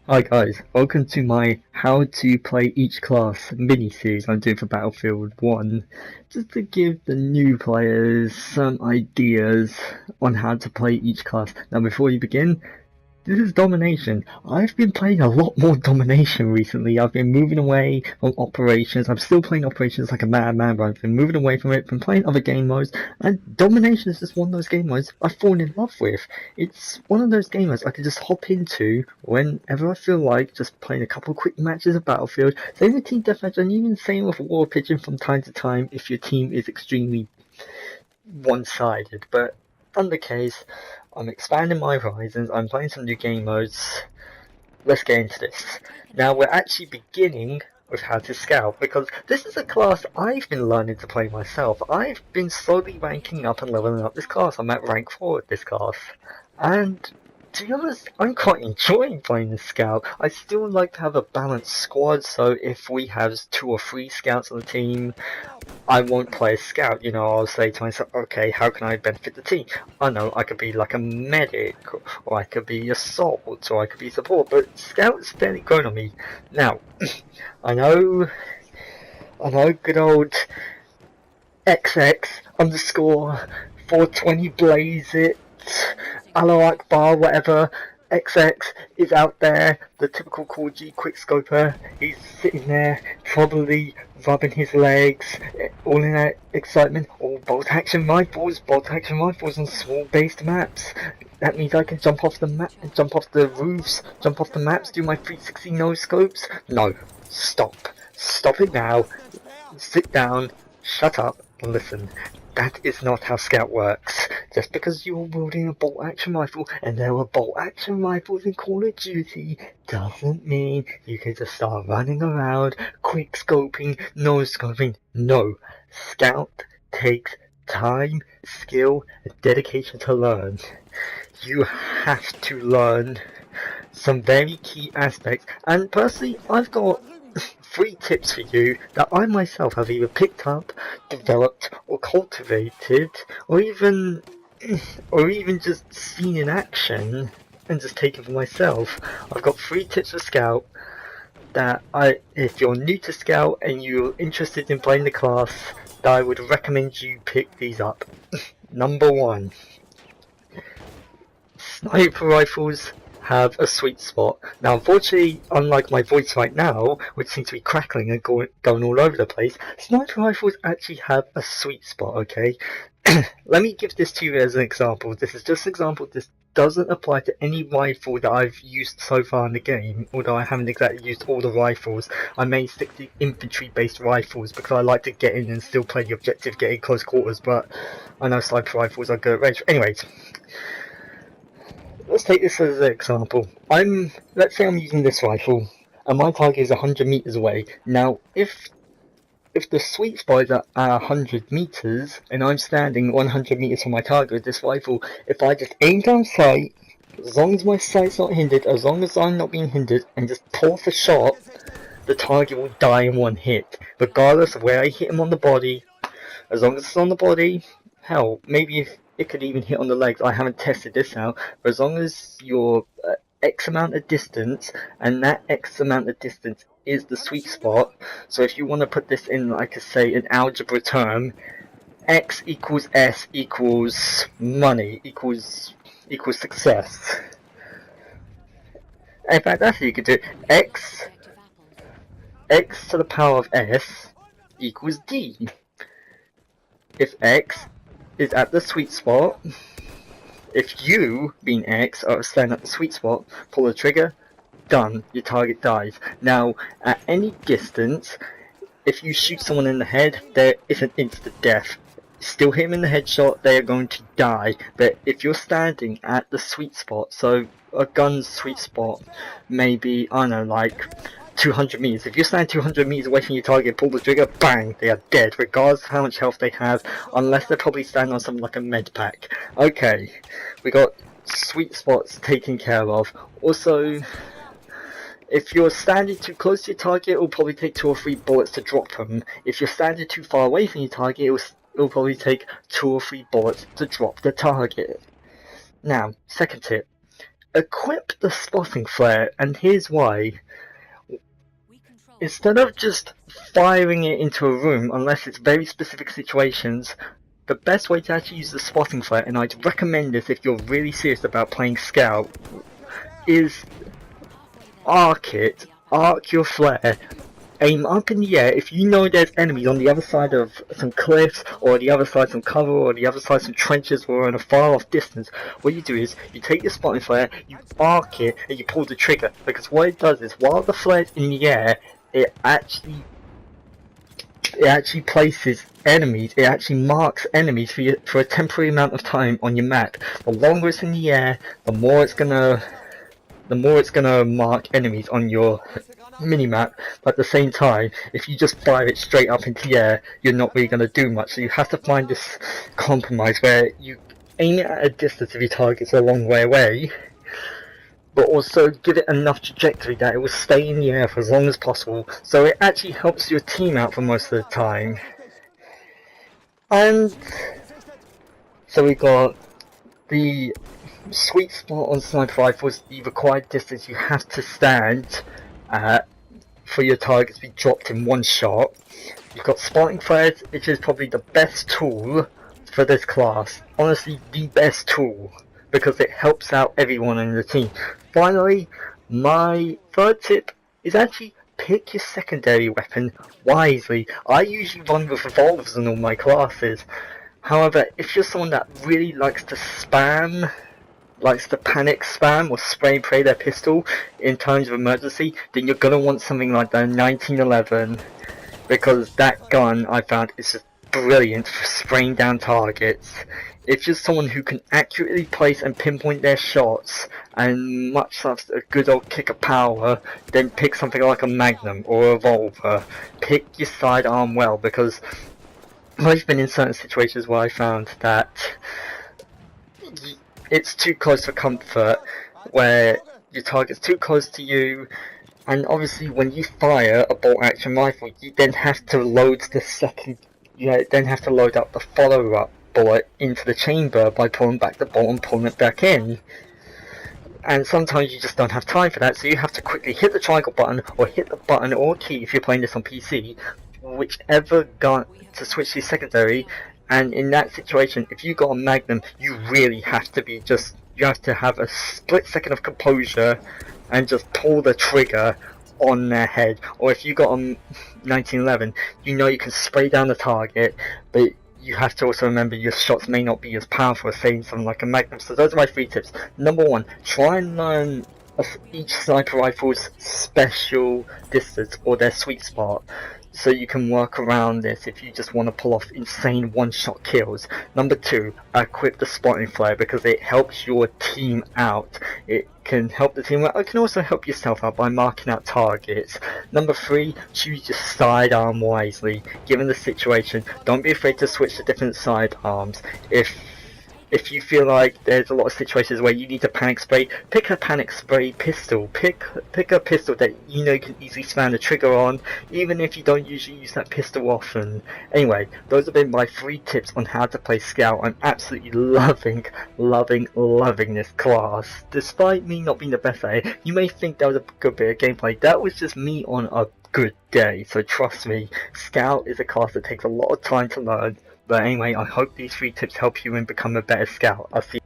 Hi guys, welcome to my How to Play Each Class mini-series I'm doing for Battlefield 1, just to give the new players some ideas on how to play each class. Now before you begin, this is Domination. I've been playing a lot more Domination recently. I've been moving away from Operations. I'm still playing Operations like a madman, but I've been moving away from it, been playing other game modes, and Domination is just one of those game modes I've fallen in love with. It's one of those game modes I can just hop into whenever I feel like, just playing a couple of quick matches of Battlefield, same with Team Deathmatch, and even same with War Pigeon from time to time if your team is extremely one-sided. But in the case, I'm expanding my horizons, I'm playing some new game modes. Let's get into this. Now we're actually beginning with how to scout, because this is a class I've been learning to play myself. I've been slowly ranking up and leveling up this class. I'm at rank 4 with this class. And to be honest, I'm quite enjoying playing the scout. I still like to have a balanced squad, so if we have 2 or 3 scouts on the team, I won't play a scout. You know, I'll say to myself, okay, how can I benefit the team? I know I could be like a medic, or I could be assault, or I could be support, but scout's fairly grown on me. Now, I know good old XX underscore 420 blaze it, Allah Akbar, whatever. XX is out there, the typical Call G quickscoper. He's sitting there, probably rubbing his legs, all in that excitement. Oh, bolt action rifles on small based maps. That means I can jump off the map, jump off the roofs, jump off the maps, do my 360 no scopes. No, stop it now. Sit down, shut up, and listen. That is not how Scout works. Just because you're wielding a bolt-action rifle, and there were bolt-action rifles in Call of Duty, doesn't mean you can just start running around, quick-scoping, no-scoping. No. Scout takes time, skill, and dedication to learn. You have to learn some very key aspects, and personally, I've got 3 tips for you that I myself have either picked up, developed, or cultivated, or even just seen in action and just taken for myself. I've got 3 tips for Scout that if you're new to Scout and you're interested in playing the class, that I would recommend you pick these up. Number 1. Sniper rifles have a sweet spot. Now, unfortunately, unlike my voice right now, which seems to be crackling and going all over the place, sniper rifles actually have a sweet spot, okay? Let me give this to you as an example. This is just an example. This doesn't apply to any rifle that I've used so far in the game, although I haven't exactly used all the rifles. I may stick to infantry-based rifles because I like to get in and still play the objective, get in close quarters, but I know sniper rifles are good at range. Anyways, let's take this as an example. Let's say I'm using this rifle, and my target is 100 meters away. Now, if the sweet spot is at 100 meters, and I'm standing 100 meters from my target with this rifle, if I just aim down sight, as long as my sight's not hindered, as long as I'm not being hindered, and just pull off a shot, the target will die in one hit, regardless of where I hit him on the body. As long as it's on the body, hell, maybe if it could even hit on the legs. I haven't tested this out, but as long as you're X amount of distance, and that X amount of distance is the sweet spot. So if you want to put this in, like I say, an algebra term, X equals S equals money equals success. In fact, that's how you could do it. X to the power of S equals D. If X is at the sweet spot, if you, being X, are standing at the sweet spot, pull the trigger, done, your target dies. Now, at any distance, if you shoot someone in the head, there is an instant death. Still hit them in the headshot, they are going to die. But if you're standing at the sweet spot, so a gun's sweet spot may be, I don't know, like 200 meters. If you're standing 200 meters away from your target, pull the trigger, bang, they are dead, regardless of how much health they have, unless they're probably standing on something like a med pack. Okay, we got sweet spots taken care of. Also, if you're standing too close to your target, it will probably take 2 or 3 bullets to drop them. If you're standing too far away from your target, it will probably take 2 or 3 bullets to drop the target. Now, second tip. equip the spotting flare, and here's why. Instead of just firing it into a room, unless it's very specific situations, the best way to actually use the spotting flare, and I'd recommend this if you're really serious about playing Scout, is arc it, arc your flare, aim up in the air. If you know there's enemies on the other side of some cliffs, or the other side some cover, or the other side some trenches, or in a far off distance, what you do is you take your spotting flare, you arc it, and you pull the trigger. Because what it does is, while the flare's in the air, it actually places enemies, it actually marks enemies for a temporary amount of time on your map. The longer it's in the air, the more it's gonna mark enemies on your minimap. But at the same time, if you just fire it straight up into the air, you're not really gonna do much. So you have to find this compromise where you aim it at a distance if your target's a long way away, but also give it enough trajectory that it will stay in the air for as long as possible, so it actually helps your team out for most of the time. And so we got the sweet spot on sniper rifles, the required distance you have to stand at for your targets to be dropped in one shot. You've got spotting flares, which is probably the best tool for this class. Honestly, the best tool, because it helps out everyone in the team. Finally, my third tip is actually pick your secondary weapon wisely. I usually run with revolvers in all my classes. However, if you're someone that really likes to panic spam or spray and pray their pistol in times of emergency, then you're gonna want something like the 1911, because that gun I found is just brilliant for spraying down targets. If you're someone who can accurately place and pinpoint their shots, and much loves a good old kick of power, then pick something like a Magnum or a revolver. Pick your sidearm well, because I've been in certain situations where I found that it's too close for comfort, where your target's too close to you, and obviously when you fire a bolt action rifle, you then have to load up the follow-up bullet into the chamber by pulling back the bolt and pulling it back in. And sometimes you just don't have time for that, so you have to quickly hit the triangle button, or hit the button or key if you're playing this on PC, whichever gun to switch to secondary. And in that situation, if you got a Magnum, you really have to have a split second of composure and just pull the trigger on their head. Or if you got a 1911, you know you can spray down the target, but you have to also remember your shots may not be as powerful as saying something like a Magnum. So those are my 3 tips. Number 1, try and learn each sniper rifle's special distance or their sweet spot, so you can work around this if you just want to pull off insane one-shot kills. Number 2, equip the spotting flare, because it helps your team out. It can help the team out. It can also help yourself out by marking out targets. Number 3, choose your sidearm wisely. Given the situation, don't be afraid to switch to different sidearms. If you feel like there's a lot of situations where you need to panic spray, pick a panic spray pistol. Pick a pistol that you know you can easily spam the trigger on, even if you don't usually use that pistol often. Anyway, those have been my 3 tips on how to play Scout. I'm absolutely loving this class. Despite me not being the best at it, you may think that was a good bit of gameplay. That was just me on a good day, so trust me, Scout is a class that takes a lot of time to learn. But anyway, I hope these 3 tips help you in becoming a better Scout. I'll see you.